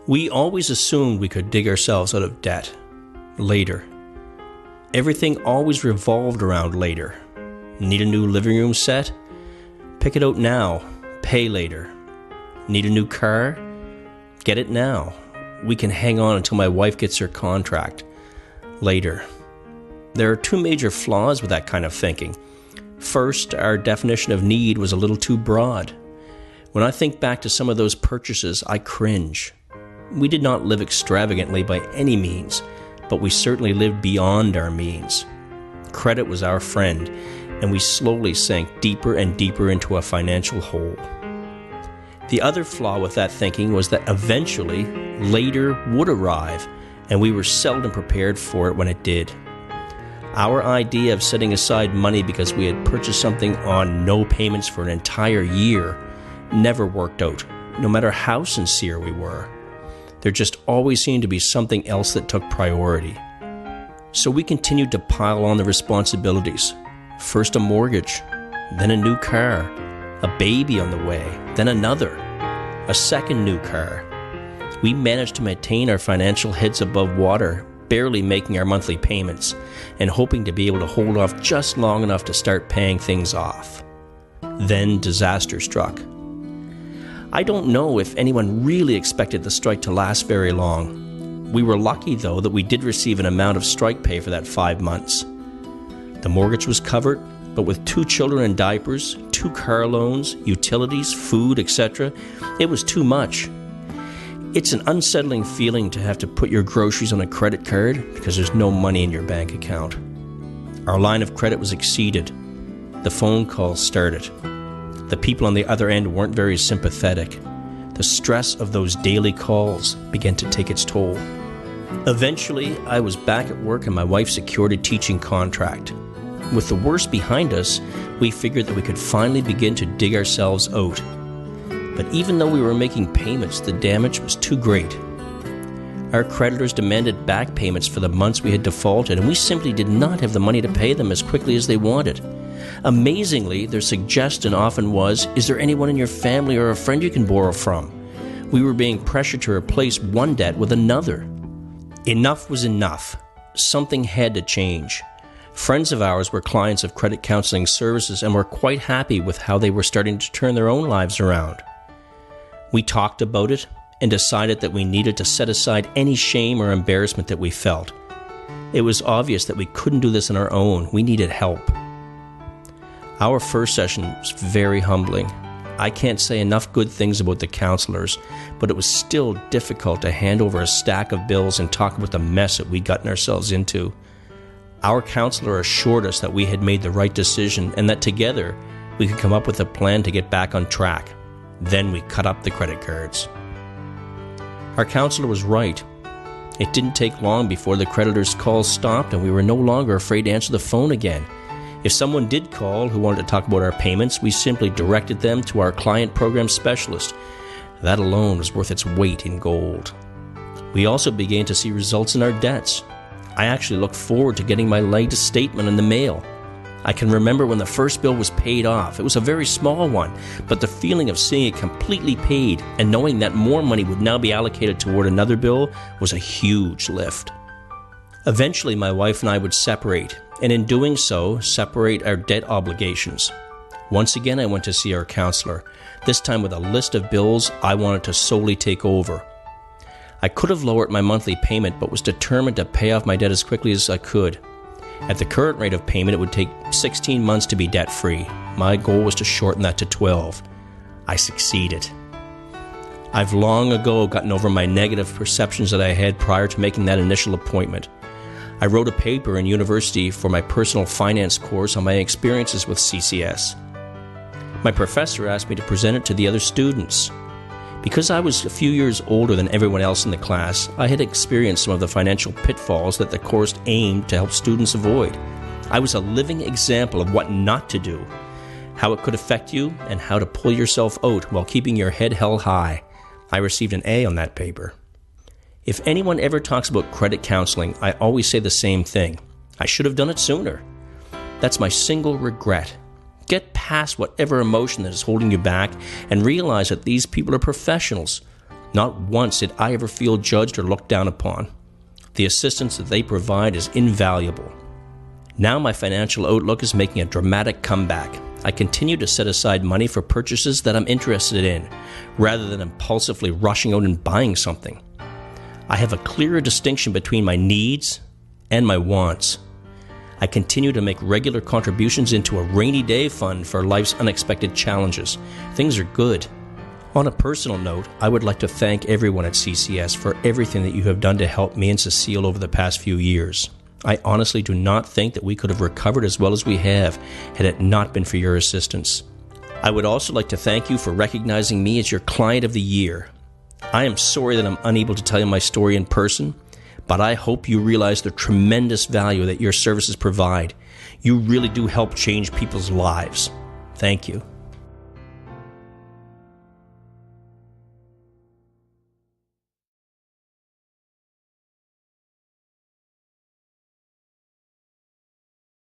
We always assumed we could dig ourselves out of debt later. Everything always revolved around later. Need a new living room set? Pick it out now. Pay later. Need a new car? Get it now. We can hang on until my wife gets her contract. Later. There are two major flaws with that kind of thinking. First, our definition of need was a little too broad. When I think back to some of those purchases, I cringe. We did not live extravagantly by any means, but we certainly lived beyond our means. Credit was our friend, and we slowly sank deeper and deeper into a financial hole. The other flaw with that thinking was that eventually, later would arrive, and we were seldom prepared for it when it did. Our idea of setting aside money because we had purchased something on no payments for an entire year never worked out, no matter how sincere we were. There just always seemed to be something else that took priority. So we continued to pile on the responsibilities. First a mortgage, then a new car, a baby on the way, then another, a second new car. We managed to maintain our financial heads above water, barely making our monthly payments, and hoping to be able to hold off just long enough to start paying things off. Then disaster struck. I don't know if anyone really expected the strike to last very long. We were lucky, though, that we did receive an amount of strike pay for that 5 months. The mortgage was covered, but with 2 children in diapers, 2 car loans, utilities, food, etc., it was too much. It's an unsettling feeling to have to put your groceries on a credit card because there's no money in your bank account. Our line of credit was exceeded. The phone calls started. The people on the other end weren't very sympathetic. The stress of those daily calls began to take its toll. Eventually, I was back at work and my wife secured a teaching contract. With the worst behind us, we figured that we could finally begin to dig ourselves out. But even though we were making payments, the damage was too great. Our creditors demanded back payments for the months we had defaulted, and we simply did not have the money to pay them as quickly as they wanted. Amazingly, their suggestion often was, "Is there anyone in your family or a friend you can borrow from?" We were being pressured to replace one debt with another. Enough was enough. Something had to change. Friends of ours were clients of credit counseling services and were quite happy with how they were starting to turn their own lives around. We talked about it and decided that we needed to set aside any shame or embarrassment that we felt. It was obvious that we couldn't do this on our own. We needed help. Our first session was very humbling. I can't say enough good things about the counselors, but it was still difficult to hand over a stack of bills and talk about the mess that we'd gotten ourselves into. Our counselor assured us that we had made the right decision and that together we could come up with a plan to get back on track. Then we cut up the credit cards. Our counselor was right. It didn't take long before the creditors' calls stopped and we were no longer afraid to answer the phone again. If someone did call who wanted to talk about our payments, we simply directed them to our client program specialist. That alone was worth its weight in gold. We also began to see results in our debts. I actually looked forward to getting my latest statement in the mail. I can remember when the first bill was paid off. It was a very small one, but the feeling of seeing it completely paid and knowing that more money would now be allocated toward another bill was a huge lift. Eventually, my wife and I would separate, and in doing so, separate our debt obligations. Once again, I went to see our counselor, this time with a list of bills I wanted to solely take over. I could have lowered my monthly payment, but was determined to pay off my debt as quickly as I could. At the current rate of payment, it would take 16 months to be debt-free. My goal was to shorten that to 12. I succeeded. I've long ago gotten over my negative perceptions that I had prior to making that initial appointment. I wrote a paper in university for my personal finance course on my experiences with CCS. My professor asked me to present it to the other students. Because I was a few years older than everyone else in the class, I had experienced some of the financial pitfalls that the course aimed to help students avoid. I was a living example of what not to do, how it could affect you, and how to pull yourself out while keeping your head held high. I received an A on that paper. If anyone ever talks about credit counseling, I always say the same thing. I should have done it sooner. That's my single regret. Get past whatever emotion that is holding you back and realize that these people are professionals. Not once did I ever feel judged or looked down upon. The assistance that they provide is invaluable. Now my financial outlook is making a dramatic comeback. I continue to set aside money for purchases that I'm interested in, rather than impulsively rushing out and buying something. I have a clearer distinction between my needs and my wants. I continue to make regular contributions into a rainy day fund for life's unexpected challenges. Things are good. On a personal note, I would like to thank everyone at CCS for everything that you have done to help me and Cecile over the past few years. I honestly do not think that we could have recovered as well as we have had it not been for your assistance. I would also like to thank you for recognizing me as your Client of the Year. I am sorry that I'm unable to tell you my story in person, but I hope you realize the tremendous value that your services provide. You really do help change people's lives. Thank you.